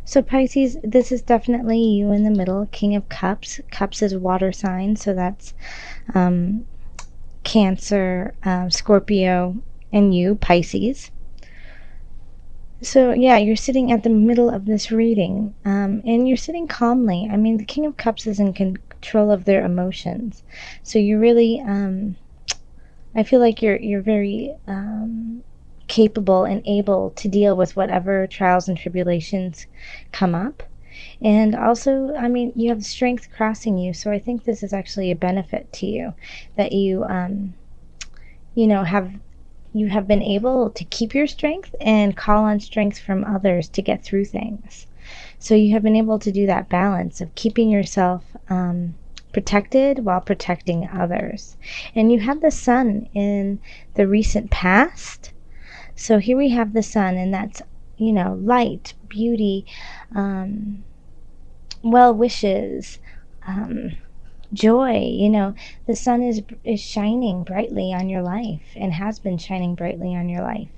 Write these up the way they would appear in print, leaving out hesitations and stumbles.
So Pisces, this is definitely you in the middle. King of Cups. Cups is water sign, so that's Cancer, Scorpio, and you, Pisces. So yeah, you're sitting at the middle of this reading, and you're sitting calmly. I mean, the King of Cups is in control of their emotions, so you really, I feel like you're very capable and able to deal with whatever trials and tribulations come up. And also, I mean, you have strength crossing you, so I think this is actually a benefit to you, that you know, you have been able to keep your strength and call on strength from others to get through things. So you have been able to do that balance of keeping yourself protected while protecting others. And you have the sun in the recent past. So here we have the sun, and that's, you know, light, beauty, well wishes, joy. You know, the sun is shining brightly on your life and has been shining brightly on your life.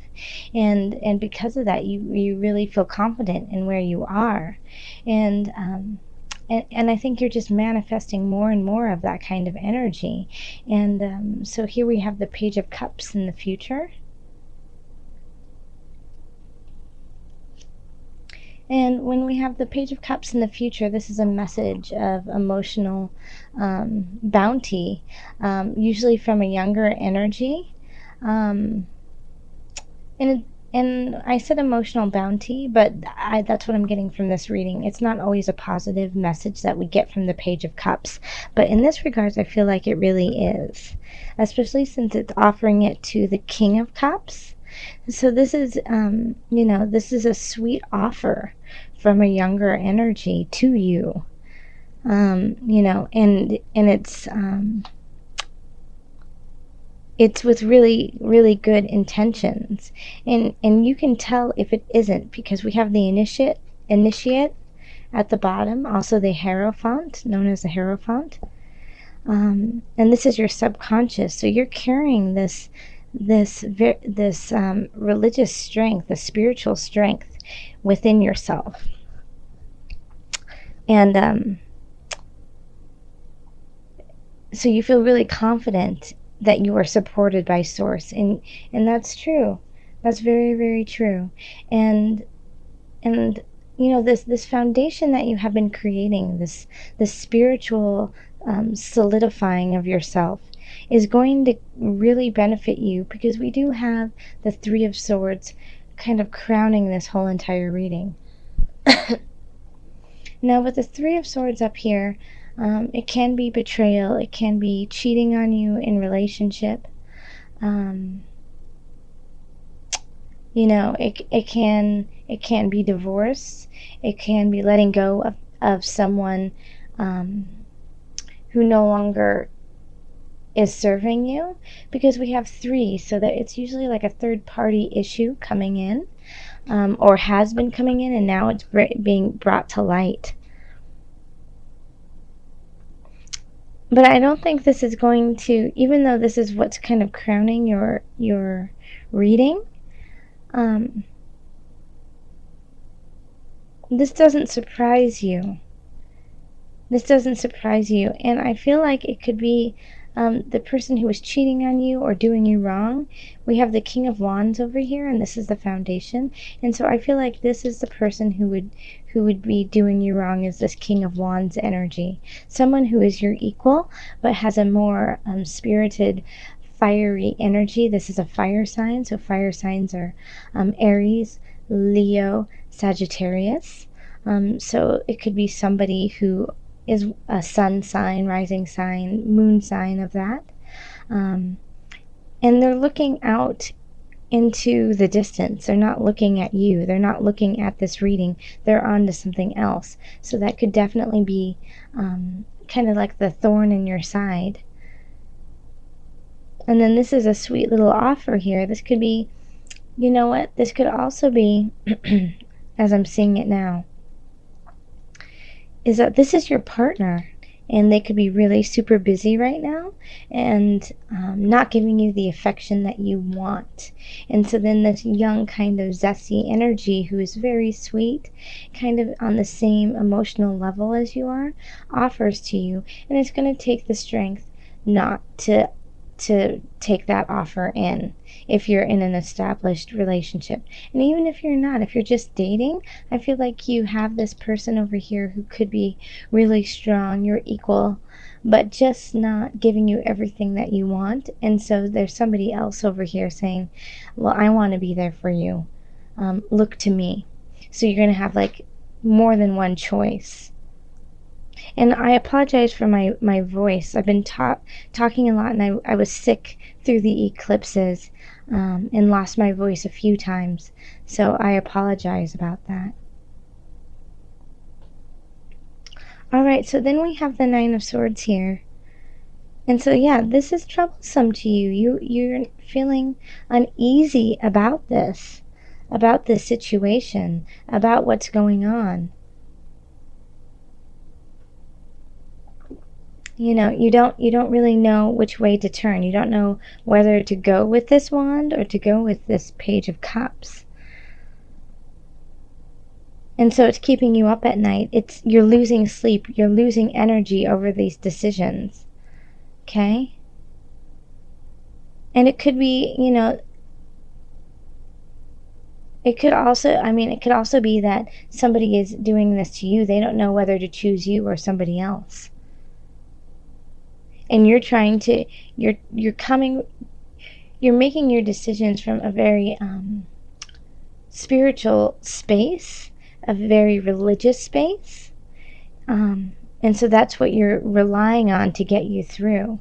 And because of that, you really feel confident in where you are. And I think you're just manifesting more and more of that kind of energy. And so here we have the Page of Cups in the future. And when we have the Page of Cups in the future, this is a message of emotional bounty, usually from a younger energy. Um, and I said emotional bounty, but that's what I'm getting from this reading. It's not always a positive message that we get from the Page of Cups, but in this regards, I feel like it really is, especially since it's offering it to the King of Cups. So this is, you know, this is a sweet offer from a younger energy to you, you know, and it's with really, really good intentions. And you can tell if it isn't, because we have the initiate at the bottom, also the Hierophant, known as the Hierophant. And this is your subconscious. So you're carrying this religious strength, the spiritual strength within yourself. And so you feel really confident that you are supported by Source, and that's true. That's very, very true. And you know, this foundation that you have been creating, this spiritual solidifying of yourself, is going to really benefit you, because we do have the Three of Swords kind of crowning this whole entire reading. Now, with the Three of Swords up here, it can be betrayal. It can be cheating on you in relationship. You know, it can be divorce. It can be letting go of someone who no longer is serving you, because we have three, so that it's usually like a third party issue coming in, or has been coming in, and now it's being brought to light. But I don't think this is going to, even though this is what's kind of crowning your reading, this doesn't surprise you. This doesn't surprise you. And I feel like it could be the person who was cheating on you or doing you wrong. We have the King of Wands over here, and this is the Foundation. And so I feel like this is the person who would be doing you wrong, is this King of Wands energy. Someone who is your equal, but has a more spirited, fiery energy. This is a fire sign, so fire signs are Aries, Leo, Sagittarius. So it could be somebody who is a sun sign, rising sign, moon sign of that. And they're looking out into the distance. They're not looking at you. They're not looking at this reading. They're on to something else. So that could definitely be kind of like the thorn in your side. And then this is a sweet little offer here. This could be, you know what? This could also be, as I'm seeing it now, is that this is your partner, and they could be really super busy right now and not giving you the affection that you want. And so then this young kind of zesty energy who is very sweet, kind of on the same emotional level as you are, offers to you, and it's going to take the strength not to take that offer in if you're in an established relationship. And even if you're not, if you're just dating, I feel like you have this person over here who could be really strong, you're equal, but just not giving you everything that you want. And so there's somebody else over here saying, well, I want to be there for you. Look to me. So you're going to have like more than one choice. And I apologize for my voice. I've been talking a lot, and I was sick through the eclipses and lost my voice a few times. So I apologize about that. All right, so then we have the Nine of Swords here. And so, yeah, this is troublesome to you. You're feeling uneasy about this situation, about what's going on. You know, you don't really know which way to turn. You don't know whether to go with this wand or to go with this Page of Cups. And so it's keeping you up at night. You're losing sleep. You're losing energy over these decisions. Okay? And it could be, you know, it could also be that somebody is doing this to you. They don't know whether to choose you or somebody else. And you're trying to, you're making your decisions from a very spiritual space, a very religious space. And so that's what you're relying on to get you through.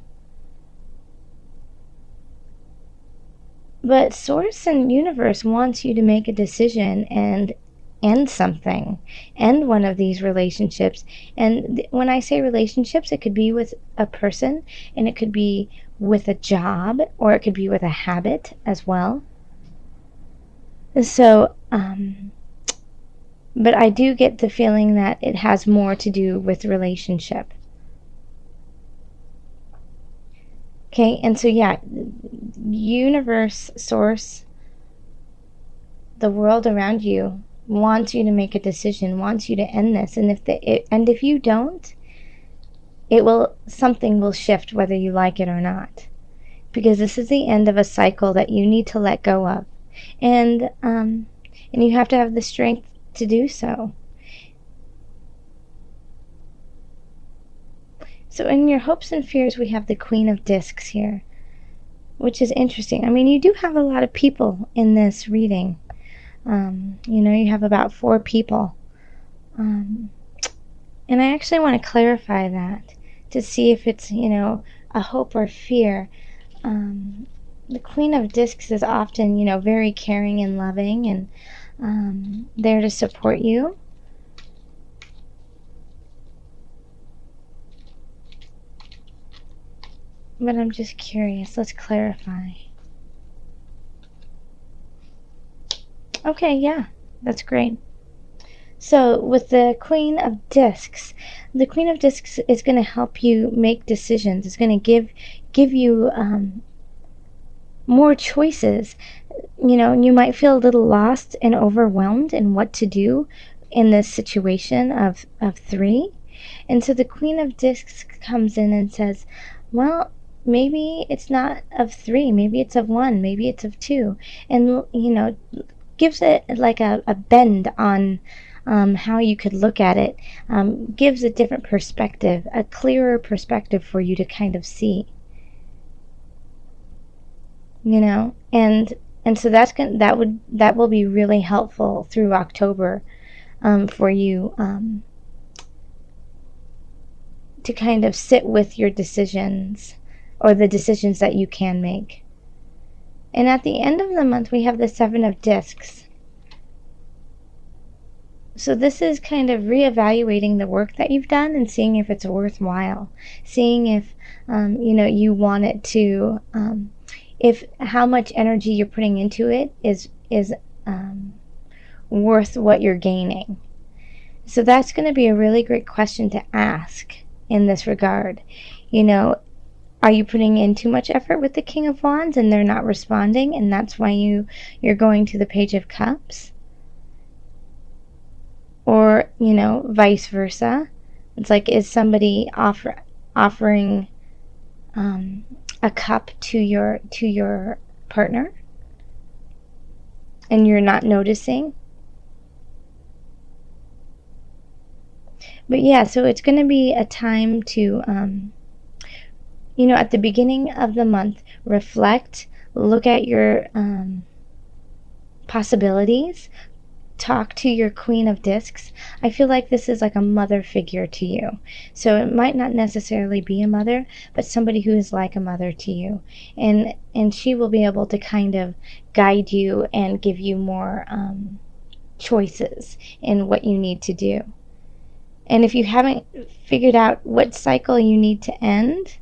But Source and Universe wants you to make a decision and end something, end one of these relationships. And when I say relationships, it could be with a person, and it could be with a job, or it could be with a habit as well. So, but I do get the feeling that it has more to do with relationship. Okay, and so yeah, Universe, Source, the world around you wants you to make a decision, wants you to end this, and if you don't, something will shift whether you like it or not, because this is the end of a cycle that you need to let go of, and you have to have the strength to do so. So in your hopes and fears, we have the Queen of Discs here, which is interesting. I mean, you do have a lot of people in this reading. You know, you have about 4 people. And I actually want to clarify that to see if it's, you know, a hope or fear. The Queen of Discs is often, you know, very caring and loving and there to support you. But I'm just curious. Let's clarify. Okay, yeah, that's great. So with the Queen of Discs, the Queen of Discs is going to help you make decisions. It's going to give you more choices. You know, you might feel a little lost and overwhelmed in what to do in this situation of 3. And so the Queen of Discs comes in and says, well, maybe it's not of 3, maybe it's of 1, maybe it's of 2. And, you know, gives it like a bend on how you could look at it, gives a different perspective, a clearer perspective for you to kind of see. You know, and so that will be really helpful through October for you to kind of sit with your decisions, or the decisions that you can make. And at the end of the month, we have the 7 of Discs. So this is kind of reevaluating the work that you've done and seeing if it's worthwhile. Seeing if, you know, you want it to, if how much energy you're putting into it is worth what you're gaining. So that's going to be a really great question to ask in this regard. You know, are you putting in too much effort with the King of Wands and they're not responding, and that's why you're going to the Page of Cups? Or, you know, vice versa. It's like, is somebody offering a cup to your partner and you're not noticing? But yeah, so it's going to be a time to, you know, at the beginning of the month, reflect, look at your possibilities, talk to your Queen of Discs. I feel like this is like a mother figure to you. So it might not necessarily be a mother, but somebody who is like a mother to you. And she will be able to kind of guide you and give you more choices in what you need to do. And if you haven't figured out what cycle you need to end,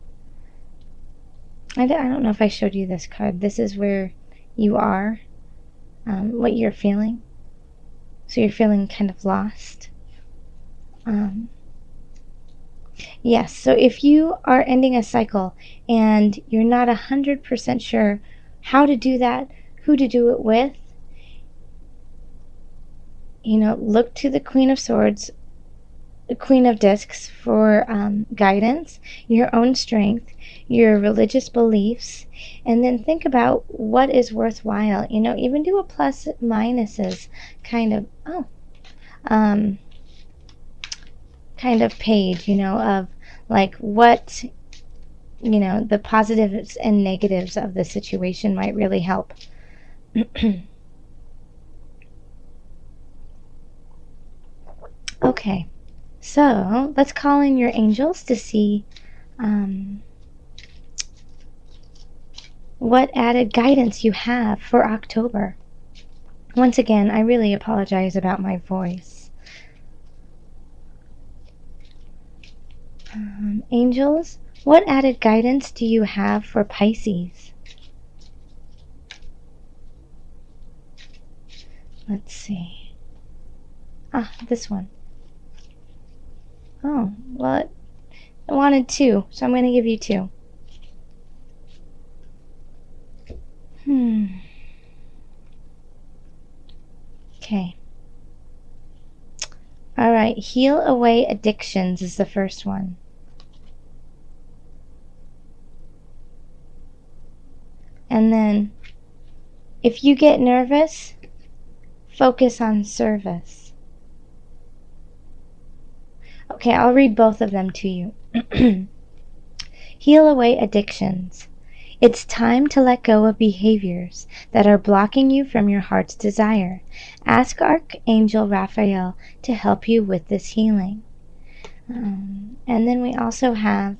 I don't know if I showed you this card. This is where you are, what you're feeling. So you're feeling kind of lost. Yes, so if you are ending a cycle and you're not 100% sure how to do that, who to do it with, you know, look to the Queen of Swords, the Queen of Discs for guidance, your own strength, your religious beliefs, and then think about what is worthwhile. You know, even do a plus minuses kind of kind of page, you know, of like what, you know, the positives and negatives of the situation might really help. Okay, so let's call in your angels to see what added guidance you have for October. Once again, I really apologize about my voice. Angels, what added guidance do you have for Pisces? Let's see. This one. Oh, well, I wanted 2, so I'm going to give you 2. Okay. All right, heal away addictions is the first one. And then, if you get nervous, focus on service. Okay, I'll read both of them to you. Heal away addictions. It's time to let go of behaviors that are blocking you from your heart's desire. Ask Archangel Raphael to help you with this healing. And then we also have,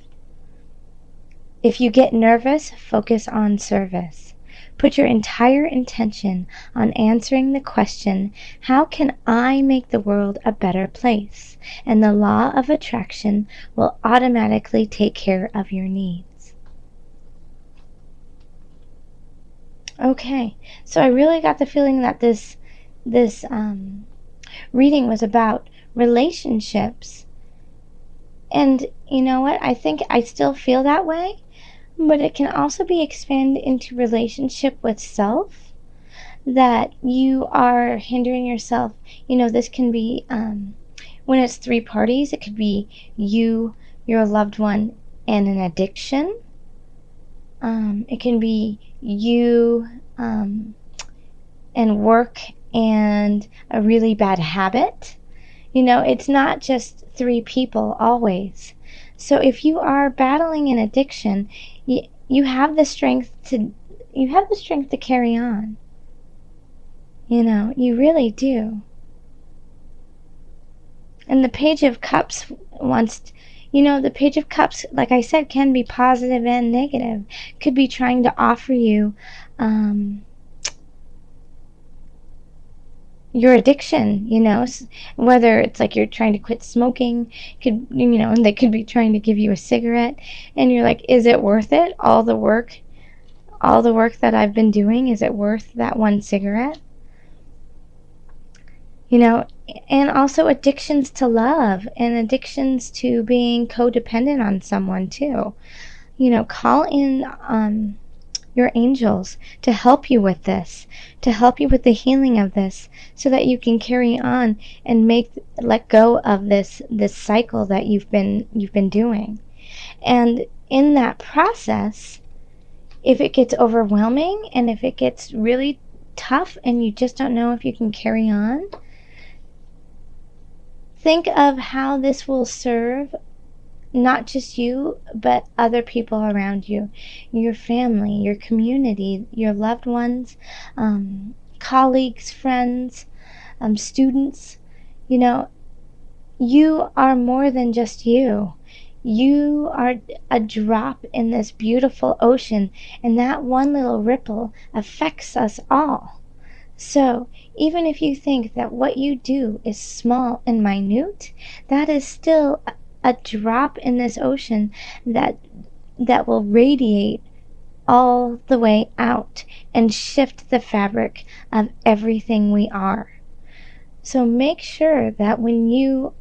if you get nervous, focus on service. Put your entire intention on answering the question, how can I make the world a better place? And the law of attraction will automatically take care of your needs. Okay, so I really got the feeling that this reading was about relationships. And you know what? I think I still feel that way, but it can also be expanded into relationship with self, that you are hindering yourself. You know, this can be, when it's 3 parties, it could be you, your loved one, and an addiction. It can be you and work and a really bad habit. You know, it's not just 3 people always. So if you are battling an addiction, you have the strength to carry on. You know, you really do. And the Page of Cups wants, you know, the Page of Cups, like I said, can be positive and negative. Could be trying to offer you your addiction, you know, whether it's like you're trying to quit smoking, could, you know, and they could be trying to give you a cigarette, and you're like, is it worth it? All the work that I've been doing, is it worth that one cigarette? you know, and also addictions to love and addictions to being codependent on someone too. Call in your angels to help you with this, to help you with the healing of this, so that you can carry on and let go of this cycle that you've been doing. And in that process, if it gets overwhelming and if it gets really tough and you just don't know if you can carry on, think of how this will serve not just you, but other people around you, your family, your community, your loved ones, colleagues, friends, students. You are more than just you. You are a drop in this beautiful ocean, and that one little ripple affects us all. So, even if you think that what you do is small and minute, that is still a drop in this ocean that will radiate all the way out and shift the fabric of everything we are. So make sure that when you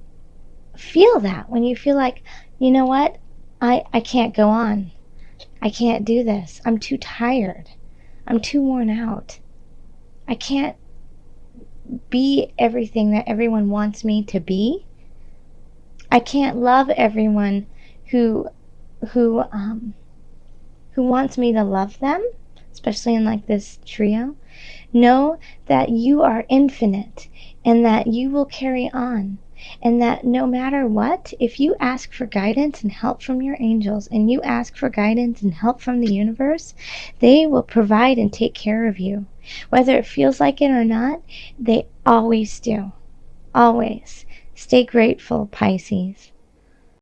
feel that, when you feel like, you know what, I can't go on, I can't do this, I'm too tired, I'm too worn out, I can't be everything that everyone wants me to be, I can't love everyone who who um who wants me to love them, especially in like this trio. Know that you are infinite and that you will carry on, and that no matter what, if you ask for guidance and help from your angels and you ask for guidance and help from the universe, they will provide and take care of you. Whether it feels like it or not, they always do. Always. Stay grateful, Pisces.